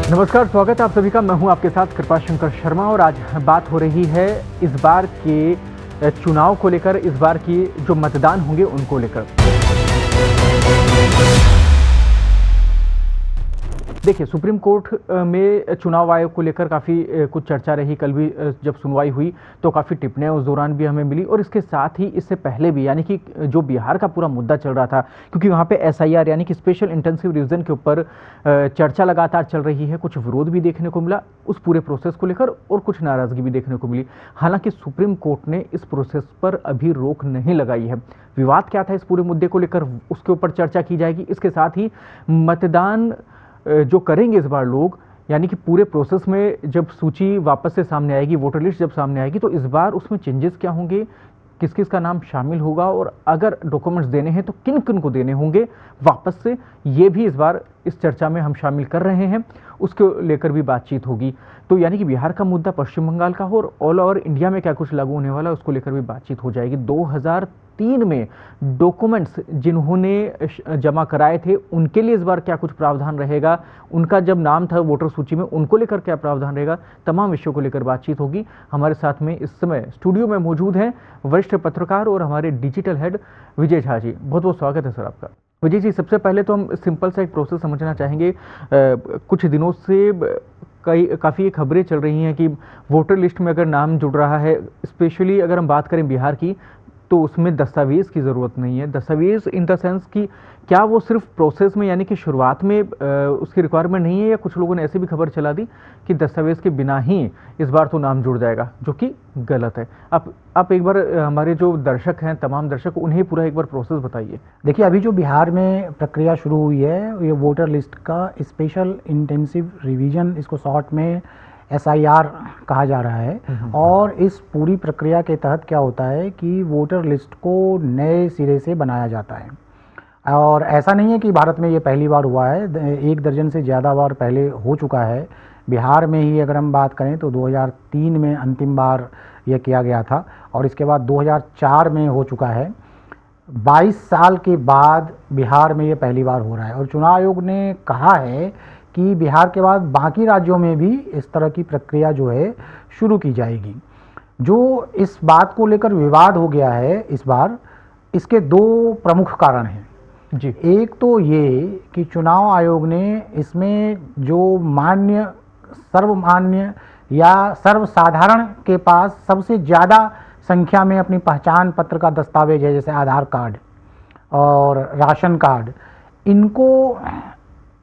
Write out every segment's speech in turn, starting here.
नमस्कार, स्वागत है आप सभी का। मैं हूं आपके साथ कृपा शंकर शर्मा और आज बात हो रही है इस बार के चुनाव को लेकर, इस बार की जो मतदान होंगे उनको लेकर। देखिए, सुप्रीम कोर्ट में चुनाव आयोग को लेकर काफ़ी कुछ चर्चा रही। कल भी जब सुनवाई हुई तो काफ़ी टिप्पणियां उस दौरान भी हमें मिली और इसके साथ ही इससे पहले भी, यानी कि जो बिहार का पूरा मुद्दा चल रहा था, क्योंकि वहाँ पे SIR यानी कि स्पेशल इंटेंसिव रिवीजन के ऊपर चर्चा लगातार चल रही है। कुछ विरोध भी देखने को मिला उस पूरे प्रोसेस को लेकर और कुछ नाराज़गी भी देखने को मिली। हालांकि सुप्रीम कोर्ट ने इस प्रोसेस पर अभी रोक नहीं लगाई है। विवाद क्या था इस पूरे मुद्दे को लेकर, उसके ऊपर चर्चा की जाएगी। इसके साथ ही मतदान जो करेंगे इस बार लोग, यानी कि पूरे प्रोसेस में जब सूची वापस से सामने आएगी, वोटर लिस्ट जब सामने आएगी, तो इस बार उसमें चेंजेस क्या होंगे, किस किस का नाम शामिल होगा और अगर डॉक्यूमेंट्स देने हैं तो किन किन को देने होंगे वापस से, ये भी इस बार इस चर्चा में हम शामिल कर रहे हैं। उसको लेकर भी बातचीत होगी। तो यानी कि बिहार का मुद्दा, पश्चिम बंगाल का हो और ऑल ओवर इंडिया में क्या कुछ लागू होने वाला है उसको लेकर भी बातचीत हो जाएगी। 2003 में डॉक्यूमेंट्स जिन्होंने जमा कराए थे उनके लिए इस बार क्या कुछ प्रावधान रहेगा, उनका जब नाम था वोटर सूची में उनको लेकर क्या प्रावधान रहेगा, तमाम विषयों को लेकर बातचीत होगी। हमारे साथ में इस समय स्टूडियो में मौजूद हैं वरिष्ठ पत्रकार और हमारे डिजिटल हेड विजय झा जी। बहुत बहुत स्वागत है सर आपका। विजय जी, सबसे पहले तो हम सिंपल सा एक प्रोसेस समझना चाहेंगे। कुछ दिनों से काफ़ी खबरें चल रही हैं कि वोटर लिस्ट में अगर नाम जुड़ रहा है, स्पेशली अगर हम बात करें बिहार की, तो उसमें दस्तावेज़ की ज़रूरत नहीं है। दस्तावेज़ इन द सेंस कि क्या वो सिर्फ प्रोसेस में, यानी कि शुरुआत में उसकी रिक्वायरमेंट नहीं है, या कुछ लोगों ने ऐसी भी खबर चला दी कि दस्तावेज़ के बिना ही इस बार तो नाम जुड़ जाएगा, जो कि गलत है। आप एक बार हमारे जो दर्शक हैं, तमाम दर्शक, उन्हें पूरा एक बार प्रोसेस बताइए। देखिए, अभी जो बिहार में प्रक्रिया शुरू हुई है, ये वोटर लिस्ट का स्पेशल इंटेंसिव रिवीजन, इसको शॉर्ट में SIR कहा जा रहा है। और इस पूरी प्रक्रिया के तहत क्या होता है कि वोटर लिस्ट को नए सिरे से बनाया जाता है। और ऐसा नहीं है कि भारत में ये पहली बार हुआ है, 1 दर्जन से ज़्यादा बार पहले हो चुका है। बिहार में ही अगर हम बात करें तो 2003 में अंतिम बार यह किया गया था और इसके बाद 2004 में हो चुका है। 22 साल के बाद बिहार में ये पहली बार हो रहा है और चुनाव आयोग ने कहा है कि बिहार के बाद बाकी राज्यों में भी इस तरह की प्रक्रिया जो है शुरू की जाएगी। जो इस बात को लेकर विवाद हो गया है इस बार, इसके 2 प्रमुख कारण हैं जी। एक तो ये कि चुनाव आयोग ने इसमें जो सर्वमान्य या सर्वसाधारण के पास सबसे ज़्यादा संख्या में अपनी पहचान पत्र का दस्तावेज है, जैसे आधार कार्ड और राशन कार्ड, इनको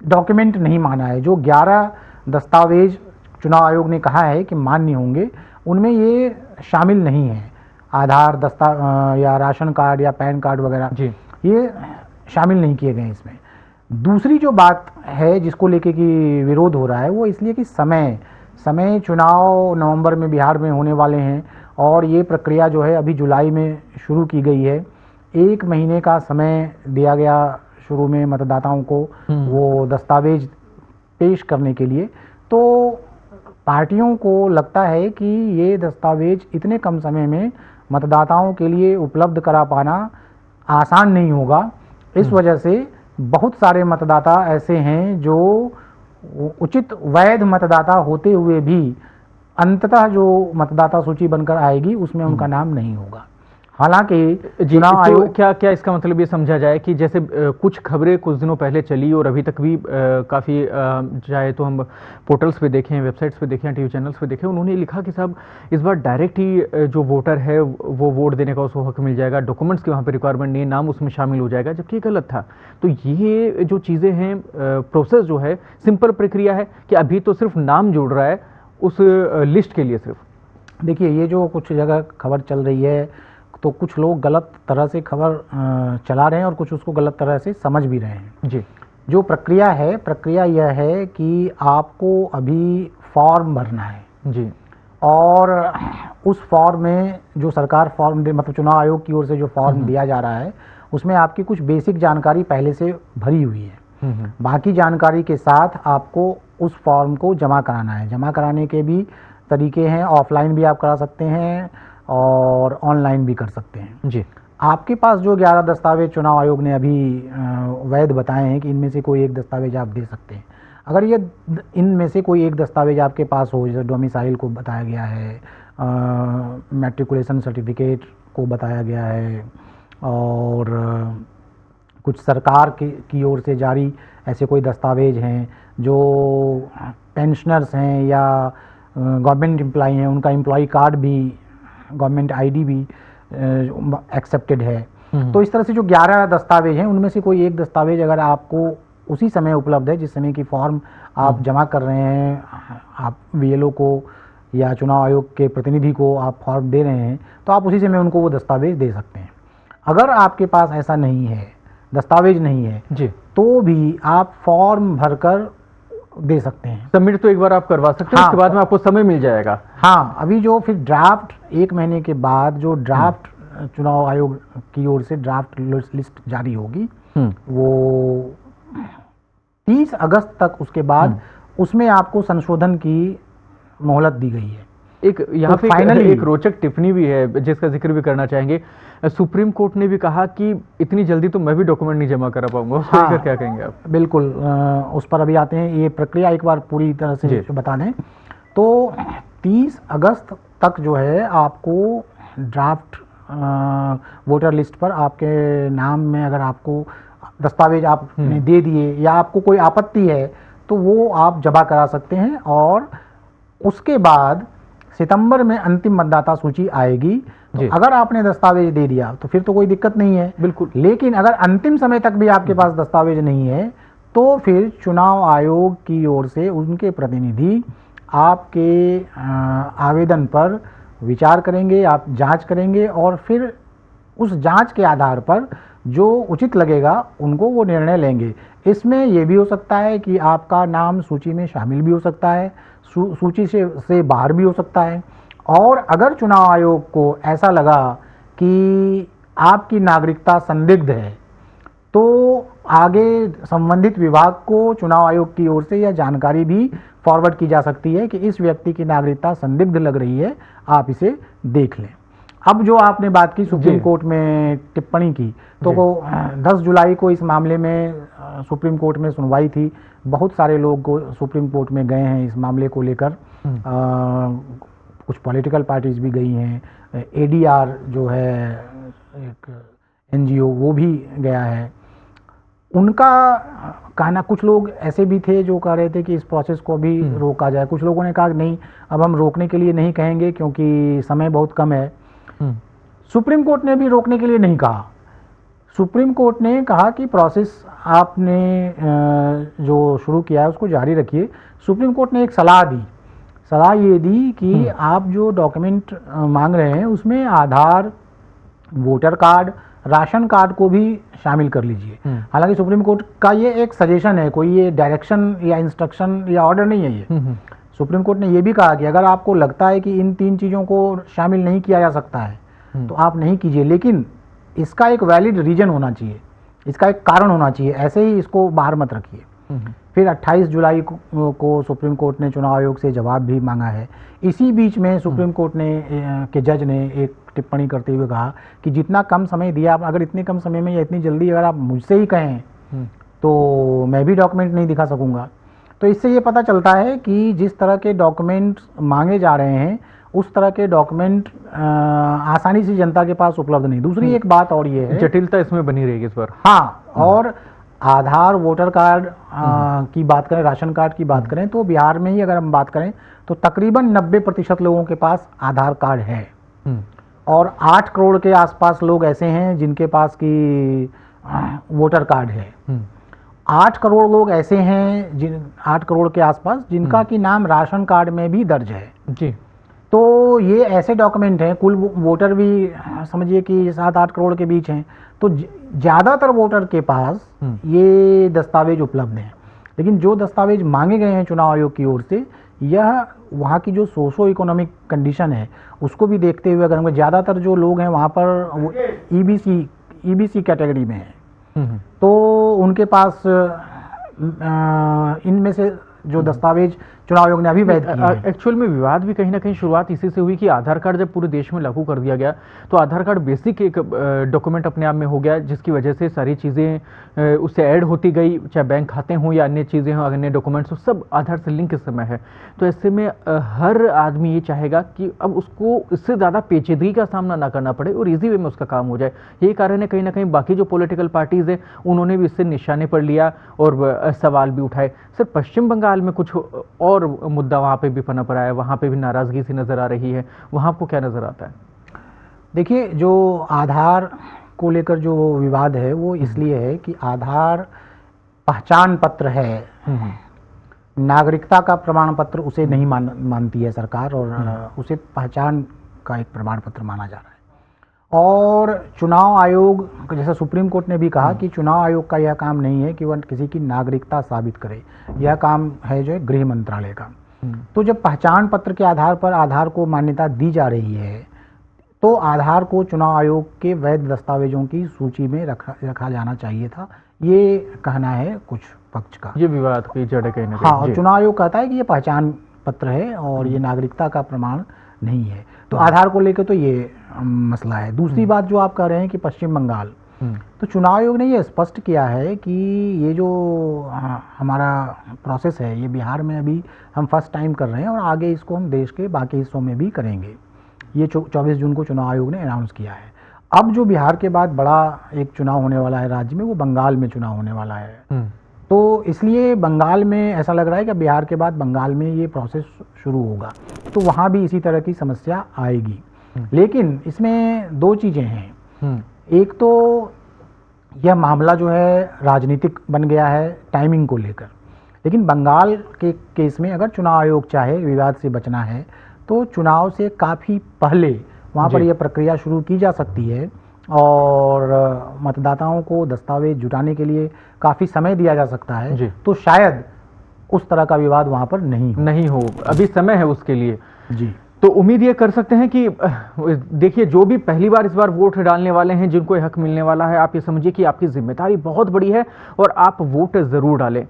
डॉक्यूमेंट नहीं माना है। जो 11 दस्तावेज चुनाव आयोग ने कहा है कि मान्य होंगे, उनमें ये शामिल नहीं है। आधार या राशन कार्ड या पैन कार्ड वगैरह जी, ये शामिल नहीं किए गए इसमें। दूसरी जो बात है जिसको लेके कि विरोध हो रहा है, वो इसलिए कि समय चुनाव नवंबर में बिहार में होने वाले हैं और ये प्रक्रिया जो है अभी जुलाई में शुरू की गई है। 1 महीने का समय दिया गया शुरू में मतदाताओं को वो दस्तावेज पेश करने के लिए। तो पार्टियों को लगता है कि ये दस्तावेज इतने कम समय में मतदाताओं के लिए उपलब्ध करा पाना आसान नहीं होगा। इस वजह से बहुत सारे मतदाता ऐसे हैं जो उचित वैध मतदाता होते हुए भी अंततः जो मतदाता सूची बनकर आएगी उसमें उनका नाम नहीं होगा। हालांकि चुनाव आयोग क्या इसका मतलब ये समझा जाए कि जैसे कुछ खबरें कुछ दिनों पहले चली और अभी तक भी काफ़ी, चाहे तो हम पोर्टल्स पे देखें, वेबसाइट्स पे देखें, टीवी चैनल्स पे देखें, उन्होंने लिखा कि साहब इस बार डायरेक्ट ही जो वोटर है वो वोट देने का उसको हक मिल जाएगा, डॉक्यूमेंट्स की वहाँ पर रिक्वायरमेंट नहीं, नाम उसमें शामिल हो जाएगा, जबकि गलत था। तो ये जो चीज़ें हैं, प्रोसेस जो है, सिंपल प्रक्रिया है कि अभी तो सिर्फ नाम जुड़ रहा है उस लिस्ट के लिए सिर्फ। देखिए, ये जो कुछ जगह खबर चल रही है तो कुछ लोग गलत तरह से खबर चला रहे हैं और कुछ उसको गलत तरह से समझ भी रहे हैं जी। जो प्रक्रिया यह है कि आपको अभी फॉर्म भरना है जी, और उस फॉर्म में जो सरकार फॉर्म मतलब चुनाव आयोग की ओर से जो फॉर्म दिया जा रहा है उसमें आपकी कुछ बेसिक जानकारी पहले से भरी हुई है। बाकी जानकारी के साथ आपको उस फॉर्म को जमा कराना है। जमा कराने के भी तरीके हैं, ऑफलाइन भी आप करा सकते हैं और ऑनलाइन भी कर सकते हैं जी। आपके पास जो 11 दस्तावेज चुनाव आयोग ने अभी वैध बताए हैं कि इनमें से कोई एक दस्तावेज आप दे सकते हैं। अगर ये इनमें से कोई एक दस्तावेज आपके पास हो, जैसे डोमिसाइल को बताया गया है, मैट्रिकुलेशन सर्टिफिकेट को बताया गया है, और कुछ सरकार की ओर से जारी ऐसे कोई दस्तावेज हैं, जो पेंशनर्स हैं या गवर्नमेंट एम्प्लॉई हैं, उनका एम्प्लॉई कार्ड भी, गवर्नमेंट आईडी भी एक्सेप्टेड है। तो इस तरह से जो 11 दस्तावेज हैं उनमें से कोई एक दस्तावेज अगर आपको उसी समय उपलब्ध है जिस समय की फॉर्म आप जमा कर रहे हैं, आप बीएलओ को या चुनाव आयोग के प्रतिनिधि को आप फॉर्म दे रहे हैं, तो आप उसी समय उनको वो दस्तावेज दे सकते हैं। अगर आपके पास ऐसा नहीं है, दस्तावेज नहीं है जी, तो भी आप फॉर्म भरकर दे सकते हैं। सबमिट तो एक बार आप करवा सकते हैं, उसके बाद में आपको समय मिल जाएगा। हाँ, अभी जो फिर ड्राफ्ट 1 महीने के बाद जो ड्राफ्ट चुनाव आयोग की ओर से ड्राफ्ट लिस्ट जारी होगी, वो 30 अगस्त तक, उसके बाद उसमें आपको संशोधन की मोहलत दी गई है। एक यहाँ पे फाइनली एक रोचक टिप्पणी भी है जिसका जिक्र भी करना चाहेंगे। सुप्रीम कोर्ट ने भी कहा कि इतनी जल्दी तो मैं भी डॉक्यूमेंट नहीं जमा करा पाऊंगा, उसको लेकर क्या कहेंगे आप? बिल्कुल, उस पर अभी आते हैं। ये प्रक्रिया एक बार पूरी तरह से बता दें तो 30 अगस्त तक जो है आपको ड्राफ्ट वोटर लिस्ट पर आपके नाम में अगर आपको दस्तावेज आपने दे दिए या आपको कोई आपत्ति है तो वो आप जमा करा सकते हैं, और उसके बाद सितंबर में अंतिम मतदाता सूची आएगी। तो अगर आपने दस्तावेज दे दिया तो फिर तो कोई दिक्कत नहीं है, बिल्कुल। लेकिन अगर अंतिम समय तक भी आपके पास दस्तावेज नहीं है तो फिर चुनाव आयोग की ओर से उनके प्रतिनिधि आपके आवेदन पर विचार करेंगे, आप जांच करेंगे, और फिर उस जांच के आधार पर जो उचित लगेगा उनको वो निर्णय लेंगे। इसमें ये भी हो सकता है कि आपका नाम सूची में शामिल भी हो सकता है, सूची से बाहर भी हो सकता है, और अगर चुनाव आयोग को ऐसा लगा कि आपकी नागरिकता संदिग्ध है तो आगे संबंधित विभाग को चुनाव आयोग की ओर से यह जानकारी भी फॉरवर्ड की जा सकती है कि इस व्यक्ति की नागरिकता संदिग्ध लग रही है, आप इसे देख लें। अब जो आपने बात की सुप्रीम कोर्ट में टिप्पणी की, तो 10 जुलाई को इस मामले में सुप्रीम कोर्ट में सुनवाई थी। बहुत सारे लोग सुप्रीम कोर्ट में गए हैं इस मामले को लेकर, कुछ पॉलिटिकल पार्टीज भी गई हैं, एडीआर जो है एक एनजीओ वो भी गया है। उनका कहना, कुछ लोग ऐसे भी थे जो कह रहे थे कि इस प्रोसेस को भी रोका जाए, कुछ लोगों ने कहा नहीं, अब हम रोकने के लिए नहीं कहेंगे क्योंकि समय बहुत कम है। सुप्रीम कोर्ट ने भी रोकने के लिए नहीं कहा। सुप्रीम कोर्ट ने कहा कि प्रोसेस आपने जो शुरू किया है उसको जारी रखिए। सुप्रीम कोर्ट ने एक सलाह दी, सलाह ये दी कि आप जो डॉक्यूमेंट मांग रहे हैं उसमें आधार, वोटर कार्ड, राशन कार्ड को भी शामिल कर लीजिए। हालांकि सुप्रीम कोर्ट का ये एक सजेशन है, कोई ये डायरेक्शन या इंस्ट्रक्शन या ऑर्डर नहीं है ये। सुप्रीम कोर्ट ने ये भी कहा कि अगर आपको लगता है कि इन 3 चीज़ों को शामिल नहीं किया जा सकता है तो आप नहीं कीजिए, लेकिन इसका एक वैलिड रीजन होना चाहिए, इसका एक कारण होना चाहिए, ऐसे ही इसको बाहर मत रखिए। फिर 28 जुलाई को सुप्रीम कोर्ट ने चुनाव आयोग से जवाब भी मांगा है। इसी बीच में सुप्रीम कोर्ट के जज ने एक टिप्पणी करते हुए कहा कि जितना कम समय दिया, अगर इतने कम समय में या इतनी जल्दी अगर आप मुझसे ही कहें तो मैं भी डॉक्यूमेंट नहीं दिखा सकूंगा। तो इससे ये पता चलता है कि जिस तरह के डॉक्यूमेंट मांगे जा रहे हैं उस तरह के डॉक्यूमेंट आसानी से जनता के पास उपलब्ध नहीं। दूसरी एक बात और ये है, जटिलता इसमें बनी रहेगी इस बार। हाँ, और आधार, वोटर कार्ड की बात करें, राशन कार्ड की बात करें, तो बिहार में ही अगर हम बात करें तो तकरीबन 90% लोगों के पास आधार कार्ड है, और 8 करोड़ के आसपास लोग ऐसे हैं जिनके पास की वोटर कार्ड है। 8 करोड़ लोग ऐसे हैं 8 करोड़ के आसपास जिनका की नाम राशन कार्ड में भी दर्ज है जी। तो ये ऐसे डॉक्यूमेंट हैं, कुल वोटर भी समझिए कि 7-8 करोड़ के बीच हैं, तो ज़्यादातर वोटर के पास ये दस्तावेज उपलब्ध हैं। लेकिन जो दस्तावेज मांगे गए हैं चुनाव आयोग की ओर से, यह वहाँ की जो सोशो इकोनॉमिक कंडीशन है उसको भी देखते हुए, अगर हम ज़्यादातर जो लोग हैं वहाँ पर ईबीसी कैटेगरी में हैं, तो उनके पास इनमें से जो दस्तावेज चुनाव आयोग ने अभी वैध किए हैं। एक्चुअल में विवाद भी कहीं ना कहीं शुरुआत इसी से हुई कि आधार कार्ड जब पूरे देश में लागू कर दिया गया तो आधार कार्ड बेसिक एक डॉक्यूमेंट अपने आप में हो गया, जिसकी वजह से सारी चीज़ें उससे ऐड होती गई, चाहे बैंक खाते हों या अन्य चीज़ें हों, अन्य डॉक्यूमेंट्स हो, सब आधार से लिंक इस समय है। तो ऐसे में हर आदमी ये चाहेगा कि अब उसको इससे ज़्यादा पेचीदगी का सामना ना करना पड़े और इजी वे में उसका काम हो जाए। यही कारण है कहीं ना कहीं बाकी जो पॉलिटिकल पार्टीज़ हैं उन्होंने भी इससे निशाने पर लिया और सवाल भी उठाए। सर, पश्चिम बंगाल में कुछ और मुद्दा वहाँ पे भी पनप रहा है, वहाँ पे भी नाराज़गी सी नज़र आ रही है, वहाँ आपको क्या नज़र आता है? देखिए, जो आधार को लेकर जो विवाद है वो इसलिए है कि आधार पहचान पत्र है, नागरिकता का प्रमाण पत्र उसे नहीं मानती है सरकार और उसे पहचान का एक प्रमाण पत्र माना जा रहा है। और चुनाव आयोग, जैसा सुप्रीम कोर्ट ने भी कहा कि चुनाव आयोग का यह काम नहीं है कि वह किसी की नागरिकता साबित करे, यह काम है जो है गृह मंत्रालय का। तो जब पहचान पत्र के आधार पर आधार को मान्यता दी जा रही है तो आधार को चुनाव आयोग के वैध दस्तावेजों की सूची में रखा जाना चाहिए था, ये कहना है कुछ पक्ष का। ये विवाद की जड़ कहीं ना कहीं। हाँ, और चुनाव आयोग कहता है कि ये पहचान पत्र है और ये नागरिकता का प्रमाण नहीं है। तो आधार को लेकर तो ये मसला है। दूसरी बात जो आप कह रहे हैं कि पश्चिम बंगाल, तो चुनाव आयोग ने ये स्पष्ट किया है कि ये जो हमारा प्रोसेस है ये बिहार में अभी हम फर्स्ट टाइम कर रहे हैं और आगे इसको हम देश के बाकी हिस्सों में भी करेंगे। ये 24 जून को चुनाव आयोग ने अनाउंस किया है। अब जो बिहार के बाद बड़ा एक चुनाव होने वाला है राज्य में, वो बंगाल में चुनाव होने वाला है। तो इसलिए बंगाल में ऐसा लग रहा है कि बिहार के बाद बंगाल में ये प्रोसेस शुरू होगा, तो वहाँ भी इसी तरह की समस्या आएगी। लेकिन इसमें दो चीज़ें हैं। एक तो यह मामला जो है राजनीतिक बन गया है टाइमिंग को लेकर, लेकिन बंगाल के केस में अगर चुनाव आयोग चाहे विवाद से बचना है तो चुनाव से काफ़ी पहले वहाँ पर यह प्रक्रिया शुरू की जा सकती है और मतदाताओं को दस्तावेज जुटाने के लिए काफ़ी समय दिया जा सकता है। तो शायद उस तरह का विवाद वहाँ पर नहीं हो। अभी समय है उसके लिए। जी, तो उम्मीद ये कर सकते हैं कि देखिए, जो भी पहली बार इस बार वोट डालने वाले हैं, जिनको हक मिलने वाला है, आप ये समझिए कि आपकी जिम्मेदारी बहुत बड़ी है और आप वोट ज़रूर डालें।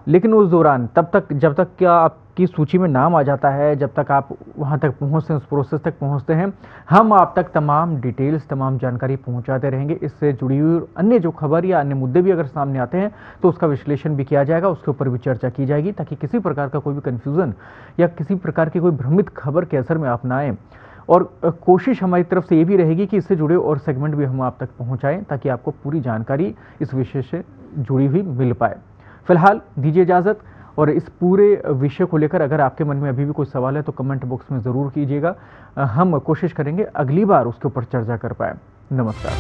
लेकिन उस दौरान तब तक, जब तक क्या आपकी सूची में नाम आ जाता है, जब तक आप वहाँ तक पहुँचते हैं, उस प्रोसेस तक पहुँचते हैं, हम आप तक तमाम डिटेल्स, तमाम जानकारी पहुँचाते रहेंगे। इससे जुड़ी हुई अन्य जो खबर या अन्य मुद्दे भी अगर सामने आते हैं तो उसका विश्लेषण भी किया जाएगा, उसके ऊपर भी चर्चा की जाएगी, ताकि किसी प्रकार का कोई भी कन्फ्यूज़न या किसी प्रकार की कोई भ्रमित खबर के असर में आप ना आएँ। और कोशिश हमारी तरफ से ये भी रहेगी कि इससे जुड़े और सेगमेंट भी हम आप तक पहुँचाएँ, ताकि आपको पूरी जानकारी इस विषय से जुड़ी हुई मिल पाए। फिलहाल दीजिए इजाज़त, और इस पूरे विषय को लेकर अगर आपके मन में अभी भी कोई सवाल है तो कमेंट बॉक्स में ज़रूर कीजिएगा। हम कोशिश करेंगे अगली बार उसके ऊपर चर्चा कर पाए। नमस्कार।